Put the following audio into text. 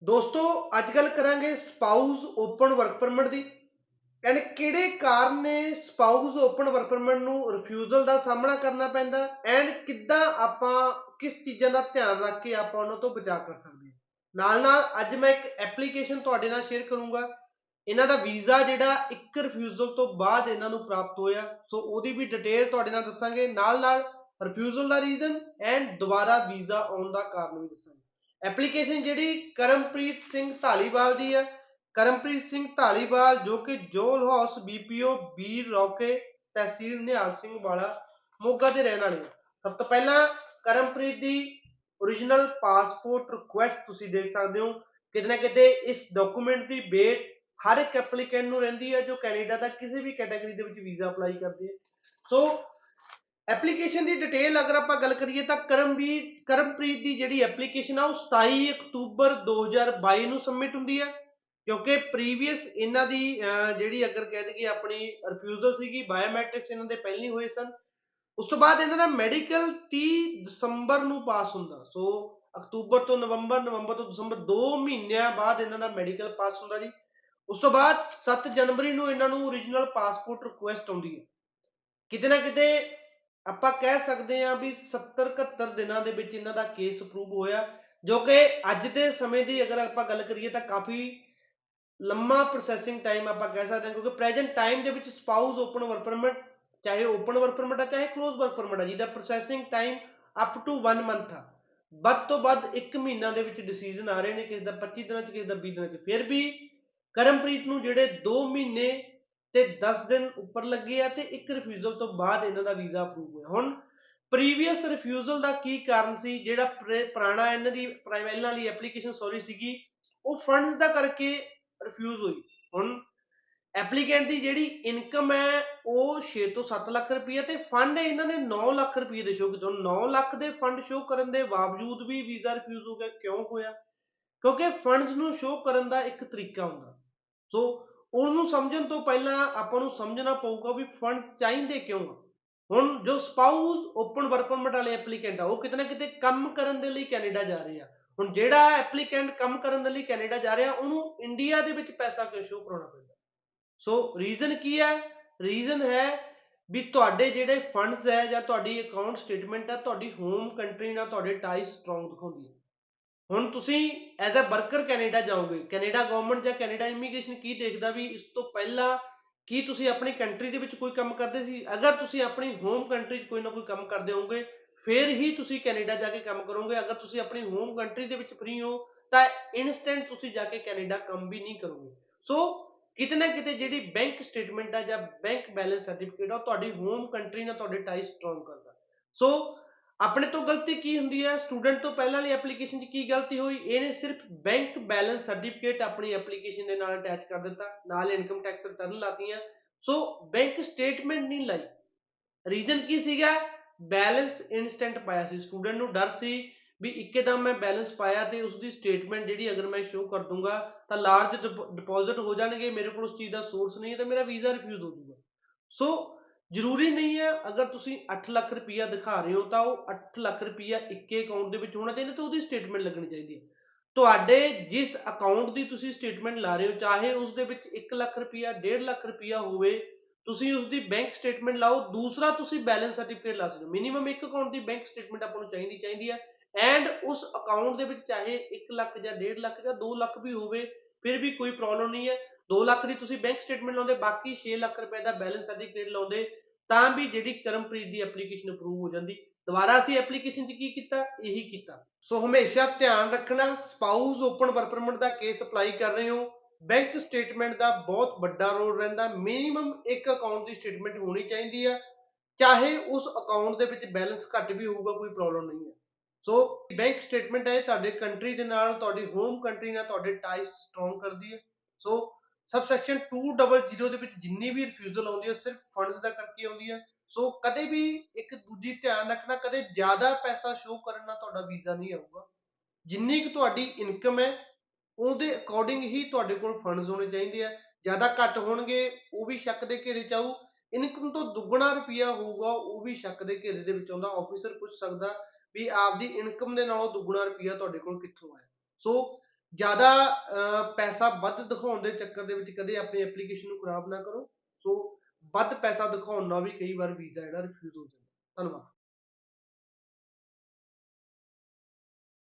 दोस्तों अजकल करांगे spouse open work permit the and ਕਿਹੜੇ ਕਾਰਨ ਨੇ ਸਪਾਊਸ ਓਪਨ ਵਰਕ ਪਰਮਿਟ ਨੂੰ ਰਿਫਿਊਜ਼ਲ ਦਾ ਸਾਹਮਣਾ ਕਰਨਾ ਪੈਂਦਾ ਐਂਡ ਕਿੱਦਾਂ ਆਪਾਂ ਕਿਸ ਚੀਜ਼ਾਂ ਦਾ ਧਿਆਨ ਰੱਖ ਕੇ ਆਪਾਂ ਉਹਨਾਂ ਤੋਂ ਬਚਾ ਕਰ ਸਕਦੇ ਹਾਂ। ਨਾਲ ਨਾਲ ਅੱਜ ਮੈਂ ਇੱਕ ਐਪਲੀਕੇਸ਼ਨ ਤੁਹਾਡੇ ਨਾਲ ਸ਼ੇਅਰ ਕਰੂੰਗਾ। ਇਹਨਾਂ ਦਾ ਵੀਜ਼ਾ ਜਿਹੜਾ ਇੱਕ ਰਿਫਿਊਜ਼ਲ ਤੋਂ ਬਾਅਦ ਇਹਨਾਂ ਨੂੰ ਪ੍ਰਾਪਤ ਹੋਇਆ, ਸੋ ਉਹਦੀ ਵੀ ਡਿਟੇਲ ਤੁਹਾਡੇ ਨਾਲ ਦੱਸਾਂਗੇ। ਨਾਲ ਨਾਲ ਰਿਫਿਊਜ਼ਲ ਦਾ ਰੀਜ਼ਨ ਐਂਡ ਦੁਬਾਰਾ ਵੀਜ਼ਾ ਆਉਣ ਦਾ ਕਾਰਨ ਵੀ ਦੱਸਾਂਗੇ। ਐਪਲੀਕੇਸ਼ਨ ਜਿਹੜੀ ਕਰਮਪ੍ਰੀਤ ਸਿੰਘ ਢਾਲੀਵਾਲ ਦੀ ਹੈ। ਕਰਮਪ੍ਰੀਤ ਸਿੰਘ ਢਾਲੀਵਾਲ ਜੋ ਕਿ ਜੋਲ ਹਾਊਸ ਬੀਪੀਓ ਬੀਰ ਰੌਕੇ ਤਹਿਸੀਲ ਨਿਹਾਲ ਸਿੰਘ ਵਾਲਾ ਮੋਗਾ ਦੇ ਰਹਿਣ ਵਾਲੇ। ਸਭ ਤੋਂ ਪਹਿਲਾਂ ਕਰਮਪ੍ਰੀਤ ਦੀ ਓਰੀਜਨਲ ਪਾਸਪੋਰਟ ਰਿਕੁਐਸਟ ਤੁਸੀਂ ਦੇਖ ਸਕਦੇ ਹੋ। ਕਿਤੇ ਨਾ ਕਿਤੇ ਇਸ ਡਾਕੂਮੈਂਟ ਦੀ ਵੇਟ ਹਰ ਇੱਕ ਐਪਲੀਕੈਂਟ ਨੂੰ ਰਹਿੰਦੀ ਹੈ ਜੋ ਕੈਨੇਡਾ ਦਾ ਕਿਸੇ ਵੀ ਕੈਟਾਗਰੀ ਦੇ ਵਿੱਚ ਵੀਜ਼ਾ ਅਪਲਾਈ ਕਰਦੇ ਹੈ। ਸੋ ਐਪਲੀਕੇਸ਼ਨ ਦੀ ਡਿਟੇਲ ਅਗਰ ਆਪਾਂ ਗੱਲ ਕਰੀਏ ਤਾਂ ਕਰਮਪ੍ਰੀਤ ਦੀ ਜਿਹੜੀ ਐਪਲੀਕੇਸ਼ਨ ਆ ਉਹ 27 ਅਕਤੂਬਰ 2022 ਨੂੰ ਸਬਮਿਟ ਹੁੰਦੀ ਹੈ। ਕਿਉਂਕਿ ਪ੍ਰੀਵੀਅਸ ਇਹਨਾਂ ਦੀ ਜਿਹੜੀ ਅਗਰ ਕਹਿ ਦਈਏ ਆਪਣੀ ਰਿਫਿਊਜ਼ਲ ਸੀਗੀ, ਬਾਇਓਮੈਟ੍ਰਿਕਸ ਇਹਨਾਂ ਦੇ ਪਹਿਲਾਂ ਹੋਏ ਸਨ। ਉਸ ਤੋਂ ਬਾਅਦ ਇਹਨਾਂ ਦਾ ਮੈਡੀਕਲ 30 ਦਸੰਬਰ ਨੂੰ ਪਾਸ ਹੁੰਦਾ। ਸੋ ਅਕਤੂਬਰ ਤੋਂ ਨਵੰਬਰ, ਨਵੰਬਰ ਤੋਂ ਦਸੰਬਰ 2 ਮਹੀਨਿਆਂ ਬਾਅਦ ਇਹਨਾਂ ਦਾ ਮੈਡੀਕਲ ਪਾਸ ਹੁੰਦਾ ਜੀ। ਉਸ ਤੋਂ ਬਾਅਦ 7 ਜਨਵਰੀ ਨੂੰ ਇਹਨਾਂ ਨੂੰ ਓਰੀਜਨਲ ਪਾਸਪੋਰਟ ਰਿਕੁਐਸਟ ਆਉਂਦੀ ਹੈ। ਕਿਤੇ ਨਾ ਕਿਤੇ ਆਪਾਂ ਕਹਿ ਸਕਦੇ ਹਾਂ ਵੀ 70-71 ਦਿਨਾਂ ਦੇ ਵਿੱਚ ਇਹਨਾਂ ਦਾ ਕੇਸ ਅਪਰੂਵ ਹੋਇਆ, ਜੋ ਕਿ ਅੱਜ ਦੇ ਸਮੇਂ ਦੀ ਅਗਰ ਆਪਾਂ ਗੱਲ ਕਰੀਏ ਤਾਂ ਕਾਫੀ ਲੰਮਾ ਪ੍ਰੋਸੈਸਿੰਗ ਟਾਈਮ ਆਪਾਂ ਕਹਿ ਸਕਦੇ ਹਾਂ। ਕਿਉਂਕਿ ਪ੍ਰੈਜ਼ੈਂਟ ਟਾਈਮ ਦੇ ਵਿੱਚ ਸਪਾਊਸ ਓਪਨ ਵਰਕ ਪਰਮਿਟ, ਚਾਹੇ ਓਪਨ ਵਰਕ ਪਰਮਿਟ ਆ ਚਾਹੇ ਕਲੋਜ਼ ਵਰਕ ਪਰਮਿਟ ਆ, ਜਿਹਦਾ processing time up to 1 month ਆ। ਵੱਧ ਤੋਂ ਵੱਧ 1 ਮਹੀਨਾ ਦੇ ਵਿੱਚ ਡਿਸੀਜਨ ਆ ਰਹੇ ਨੇ, ਕਿਸੇ ਦਾ 25 ਦਿਨਾਂ 'ਚ, ਕਿਸੇ ਦਾ 20 ਦਿਨਾਂ 'ਚ। ਫਿਰ ਵੀ ਕਰਮਪ੍ਰੀਤ ਨੂੰ ਜਿਹੜੇ 2 ਮਹੀਨੇ ਤੇ 10 ਦਿਨ ਉੱਪਰ ਲੱਗੇ ਆ ਤੇ ਇੱਕ ਰਿਫਿਊਜ਼ਲ ਤੋਂ ਬਾਅਦ ਇਹਨਾਂ ਦਾ ਵੀਜ਼ਾ ਅਪਰੂਵ ਹੋਇਆ। ਹੁਣ ਪ੍ਰੀਵੀਅਸ ਰਿਫਿਊਜ਼ਲ ਦਾ ਕੀ ਕਾਰਨ ਸੀ? ਜਿਹੜਾ ਪੁਰਾਣਾ ਇਹਨਾਂ ਦੀ ਪਹਿਲਾਂ ਵਾਲੀ ਐਪਲੀਕੇਸ਼ਨ ਸੀਗੀ, ਉਹ ਫੰਡਸ ਦਾ ਕਰਕੇ ਰਿਫਿਊਜ਼ ਹੋਈ। ਹੁਣ ਐਪਲੀਕੈਂਟ ਦੀ ਜਿਹੜੀ ਇਨਕਮ ਹੈ ਉਹ 6 ਤੋਂ 7 ਲੱਖ ਰੁਪਈਆ ਤੇ ਫੰਡ ਇਹਨਾਂ ਨੇ 9 ਲੱਖ ਰੁਪਈਏ ਦੇ ਸ਼ੋਅ ਕੀਤੇ। 9 ਲੱਖ ਦੇ ਫੰਡ ਸ਼ੋਅ ਕਰਨ ਦੇ ਬਾਵਜੂਦ ਵੀ ਵੀਜ਼ਾ ਰਿਫਿਊਜ਼ ਹੋ ਗਿਆ। ਕਿਉਂ ਹੋਇਆ? ਕਿਉਂਕਿ ਫੰਡਸ ਨੂੰ ਸ਼ੋਅ ਕਰਨ ਦਾ ਇੱਕ ਤਰੀਕਾ ਹੁੰਦਾ। ਸੋ ਉਹਨੂੰ ਸਮਝਣ ਤੋਂ ਪਹਿਲਾਂ ਆਪਾਂ ਨੂੰ ਸਮਝਣਾ ਪਊਗਾ ਵੀ ਫੰਡ ਚਾਹੀਦੇ ਕਿਉਂ ਆ। ਹੁਣ ਜੋ ਸਪਾਊਸ ਓਪਨ ਵਰਕ ਪਰਮਿਟ ਵਾਲੇ ਐਪਲੀਕੈਂਟ ਆ ਉਹ ਕਿਤੇ ਨਾ ਕਿਤੇ ਕੰਮ ਕਰਨ ਦੇ ਲਈ ਕੈਨੇਡਾ ਜਾ ਰਹੇ ਆ। ਹੁਣ ਜਿਹੜਾ ਐਪਲੀਕੈਂਟ ਕੰਮ ਕਰਨ ਦੇ ਲਈ ਕੈਨੇਡਾ ਜਾ ਰਿਹਾ ਉਹਨੂੰ ਇੰਡੀਆ ਦੇ ਵਿੱਚ ਪੈਸਾ ਕਿਉਂ ਸ਼ੋਅ ਕਰਾਉਣਾ ਪੈਂਦਾ? ਸੋ ਰੀਜ਼ਨ ਕੀ ਹੈ? ਰੀਜ਼ਨ ਹੈ ਵੀ ਤੁਹਾਡੇ ਜਿਹੜੇ ਫੰਡਸ ਹੈ ਜਾਂ ਤੁਹਾਡੀ ਅਕਾਊਂਟ ਸਟੇਟਮੈਂਟ ਹੈ ਤੁਹਾਡੀ ਹੋਮ ਕੰਟਰੀ ਨਾਲ ਤੁਹਾਡੇ ਟਾਈਜ਼ ਸਟਰੋਂਗ ਦਿਖਾਉਂਦੀ ਹੈ। ਹੁਣ ਤੁਸੀਂ ਐਜ਼ ਅ ਵਰਕਰ ਕੈਨੇਡਾ ਜਾਓਗੇ, ਕੈਨੇਡਾ ਗਵਰਨਮੈਂਟ ਜਾਂ ਕੈਨੇਡਾ ਇਮੀਗ੍ਰੇਸ਼ਨ ਕੀ ਦੇਖਦਾ ਵੀ ਇਸ ਤੋਂ ਪਹਿਲਾਂ ਕੀ ਤੁਸੀਂ ਆਪਣੀ ਕੰਟਰੀ ਦੇ ਵਿੱਚ ਕੋਈ ਕੰਮ ਕਰਦੇ ਸੀ? ਅਗਰ ਤੁਸੀਂ ਆਪਣੀ ਹੋਮ ਕੰਟਰੀ 'ਚ ਕੋਈ ਨਾ ਕੋਈ ਕੰਮ ਕਰਦੇ ਹੋਗੇ ਫਿਰ ਹੀ ਤੁਸੀਂ ਕੈਨੇਡਾ ਜਾ ਕੇ ਕੰਮ ਕਰੋਗੇ। ਅਗਰ ਤੁਸੀਂ ਆਪਣੀ ਹੋਮ ਕੰਟਰੀ ਦੇ ਵਿੱਚ ਫ੍ਰੀ ਹੋ ਤਾਂ ਇਨਸਟੈਂਟ ਤੁਸੀਂ ਜਾ ਕੇ ਕੈਨੇਡਾ ਕੰਮ ਵੀ ਨਹੀਂ ਕਰੋਗੇ। ਸੋ ਕਿਤੇ ਨਾ ਕਿਤੇ ਜਿਹੜੀ ਬੈਂਕ ਸਟੇਟਮੈਂਟ ਆ ਜਾਂ ਬੈਂਕ ਬੈਲੈਂਸ ਸਰਟੀਫਿਕੇਟ ਆ ਉਹ ਤੁਹਾਡੀ ਹੋਮ ਕੰਟਰੀ ਨਾਲ ਤੁਹਾਡੇ ਟਾਈ ਸਟਰੋਂਗ ਕਰਦਾ। ਸੋ ਆਪਣੇ ਤੋਂ ਗਲਤੀ ਕੀ ਹੁੰਦੀ ਹੈ? ਸਟੂਡੈਂਟ ਤੋਂ ਪਹਿਲਾਂ ਵਾਲੀ ਐਪਲੀਕੇਸ਼ਨ 'ਚ ਕੀ ਗਲਤੀ ਹੋਈ? ਇਹਨੇ ਸਿਰਫ ਬੈਂਕ ਬੈਲੈਂਸ ਸਰਟੀਫਿਕੇਟ ਆਪਣੀ ਐਪਲੀਕੇਸ਼ਨ ਦੇ ਨਾਲ ਅਟੈਚ ਕਰ ਦਿੱਤਾ, ਨਾਲ ਇਨਕਮ ਟੈਕਸ ਰਿਟਰਨ ਲਾਤੀਆਂ। ਸੋ ਬੈਂਕ ਸਟੇਟਮੈਂਟ ਨਹੀਂ ਲਾਈ। ਰੀਜ਼ਨ ਕੀ ਸੀਗਾ? ਬੈਲੈਂਸ ਇਨਸਟੈਂਟ ਪਾਇਆ ਸੀ। ਸਟੂਡੈਂਟ ਨੂੰ ਡਰ ਸੀ ਵੀ ਇੱਕਦਮ ਮੈਂ ਬੈਲੈਂਸ ਪਾਇਆ ਤੇ ਉਸਦੀ ਸਟੇਟਮੈਂਟ ਜਿਹੜੀ ਅਗਰ ਮੈਂ ਸ਼ੋਅ ਕਰ ਦੂੰਗਾ ਤਾਂ ਲਾਰਜ ਡਿਪੋਜ਼ਿਟ ਹੋ ਜਾਣਗੇ, ਮੇਰੇ ਕੋਲ ਉਸ ਚੀਜ਼ ਦਾ ਸੋਰਸ ਨਹੀਂ ਹੈ ਤਾਂ ਮੇਰਾ ਵੀਜ਼ਾ ਰਿਫਿਊਜ਼ ਹੋ ਜਾਊਗਾ। ਸੋ ਜ਼ਰੂਰੀ ਨਹੀਂ ਹੈ ਅਗਰ ਤੁਸੀਂ 8 ਲੱਖ ਰੁਪਈਆ ਦਿਖਾ ਰਹੇ ਹੋ ਤਾਂ ਉਹ 8 ਲੱਖ ਰੁਪਈਆ ਇੱਕੇ ਅਕਾਊਂਟ ਦੇ ਵਿੱਚ ਹੋਣਾ ਚਾਹੀਦਾ ਤੇ ਉਹਦੀ ਸਟੇਟਮੈਂਟ ਲੱਗਣੀ ਚਾਹੀਦੀ ਹੈ। ਤੁਹਾਡੇ ਜਿਸ ਅਕਾਊਂਟ ਦੀ ਤੁਸੀਂ ਸਟੇਟਮੈਂਟ ਲਾ ਰਹੇ ਹੋ ਚਾਹੇ ਉਸ ਦੇ ਵਿੱਚ 1 ਲੱਖ ਰੁਪਈਆ 1.5 ਲੱਖ ਰੁਪਈਆ ਹੋਵੇ, ਤੁਸੀਂ ਉਸਦੀ ਬੈਂਕ ਸਟੇਟਮੈਂਟ ਲਾਓ। ਦੂਸਰਾ ਤੁਸੀਂ ਬੈਲੈਂਸ ਸਰਟੀਫਿਕੇਟ ਲਾ ਸਕਦੇ ਹੋ। ਮਿਨੀਮਮ ਇੱਕ ਅਕਾਊਂਟ ਦੀ ਬੈਂਕ ਸਟੇਟਮੈਂਟ ਆਪਾਂ ਨੂੰ ਚਾਹੀਦੀ ਹੈ ਐਂਡ ਉਸ ਅਕਾਊਂਟ ਦੇ ਵਿੱਚ ਚਾਹੇ 1 ਲੱਖ ਜਾਂ 1.5 ਲੱਖ ਜਾਂ 2 ਲੱਖ ਵੀ ਹੋਵੇ ਫਿਰ ਵੀ ਕੋਈ ਪ੍ਰੋਬਲਮ ਨਹੀਂ ਹੈ। 2 ਲੱਖ ਦੀ ਤੁਸੀਂ ਬੈਂਕ ਸਟੇਟਮੈਂਟ ਲਾਉਂਦੇ, ਬਾਕੀ 6 ਲੱਖ ਰੁਪਏ ਦਾ ਬੈਲੈਂਸ ਸਰਟੀਫਿਕੇਟ ਲਾਉਂਦੇ ਤਾਂ ਵੀ ਜਿਹੜੀ ਕਰਮਪ੍ਰੀਤ ਦੀ ਐਪਲੀਕੇਸ਼ਨ ਅਪਰੂਵ ਹੋ ਜਾਂਦੀ। ਦੁਬਾਰਾ ਅਸੀਂ ਐਪਲੀਕੇਸ਼ਨ 'ਚ ਕੀ ਕੀਤਾ? ਇਹੀ ਕੀਤਾ। ਸੋ ਹਮੇਸ਼ਾ ਧਿਆਨ ਰੱਖਣਾ, ਸਪਾਊਸ ਓਪਨ ਵਰਕ ਪਰਮਿਟ ਦਾ ਕੇਸ ਅਪਲਾਈ ਕਰ ਰਹੇ ਹੋ, ਬੈਂਕ ਸਟੇਟਮੈਂਟ ਦਾ ਬਹੁਤ ਵੱਡਾ ਰੋਲ ਰਹਿੰਦਾ। ਮਿਨੀਮਮ ਇੱਕ ਅਕਾਊਂਟ ਦੀ ਸਟੇਟਮੈਂਟ ਹੋਣੀ ਚਾਹੀਦੀ ਹੈ, ਚਾਹੇ ਉਸ ਅਕਾਊਂਟ ਦੇ ਵਿੱਚ ਬੈਲੈਂਸ ਘੱਟ ਵੀ ਹੋਊਗਾ ਕੋਈ ਪ੍ਰੋਬਲਮ ਨਹੀਂ ਹੈ। ਸੋ ਬੈਂਕ ਸਟੇਟਮੈਂਟ ਹੈ ਤੁਹਾਡੇ ਕੰਟਰੀ ਦੇ ਨਾਲ, ਤੁਹਾਡੀ ਹੋਮ ਕੰਟਰੀ ਨਾਲ ਤੁਹਾਡੇ ਟਾਈਜ਼ ਸਟਰੋਂਗ ਕਰਦੀ ਹੈ। ਸੋ ਸਬ ਸੈਕਸ਼ਨ 200 ਦੇ ਵਿੱਚ ਜਿੰਨੀ ਵੀ ਰਿਫਿਊਜ਼ਲ ਆਉਂਦੀ ਹੈ ਸਿਰਫ ਫੰਡਸ ਦਾ ਕਰਕੇ ਆਉਂਦੀ ਹੈ। ਸੋ ਕਦੇ ਵੀ ਇੱਕ ਦੂਜੀ ਧਿਆਨ ਰੱਖਣਾ, ਕਦੇ ਜ਼ਿਆਦਾ ਪੈਸਾ ਸ਼ੋਅ ਕਰਨ ਨਾਲ ਤੁਹਾਡਾ ਵੀਜ਼ਾ ਨਹੀਂ ਆਊਗਾ। ਜਿੰਨੀ ਕੁ ਤੁਹਾਡੀ ਇਨਕਮ ਹੈ ਉਹਦੇ ਅਕੋਰਡਿੰਗ ਹੀ ਤੁਹਾਡੇ ਕੋਲ ਫੰਡਸ ਹੋਣੇ ਚਾਹੀਦੇ ਆ। ਜ਼ਿਆਦਾ ਘੱਟ ਹੋਣਗੇ ਉਹ ਵੀ ਸ਼ੱਕ ਦੇ ਘੇਰੇ 'ਚ ਆਊ, ਇਨਕਮ ਤੋਂ ਦੁੱਗਣਾ ਰੁਪਈਆ ਹੋਊਗਾ ਉਹ ਵੀ ਸ਼ੱਕ ਦੇ ਘੇਰੇ ਦੇ ਵਿੱਚ ਆਉਂਦਾ। ਆਫਿਸਰ ਪੁੱਛ ਸਕਦਾ ਵੀ ਆਪਦੀ ਇਨਕਮ ਦੇ ਨਾਲੋਂ ਦੁੱਗਣਾ ਰੁਪਈਆ ਤੁਹਾਡੇ ਕੋਲ ਕਿੱਥੋਂ ਆਇਆ। ਸੋ ਜ਼ਿਆਦਾ ਪੈਸਾ ਵੱਧ ਦਿਖਾਉਣ ਦੇ ਚੱਕਰ ਦੇ ਵਿੱਚ ਕਦੇ ਆਪਣੀ ਐਪਲੀਕੇਸ਼ਨ ਨੂੰ ਖਰਾਬ ਨਾ ਕਰੋ। ਸੋ ਵੱਧ ਪੈਸਾ ਦਿਖਾਉਣ ਨਾਲ ਵੀ ਕਈ ਵਾਰ ਵੀਜ਼ਾ ਜਿਹੜਾ ਰਿਫਿਊਜ਼ ਹੋ ਜਾਂਦਾ। ਧੰਨਵਾਦ।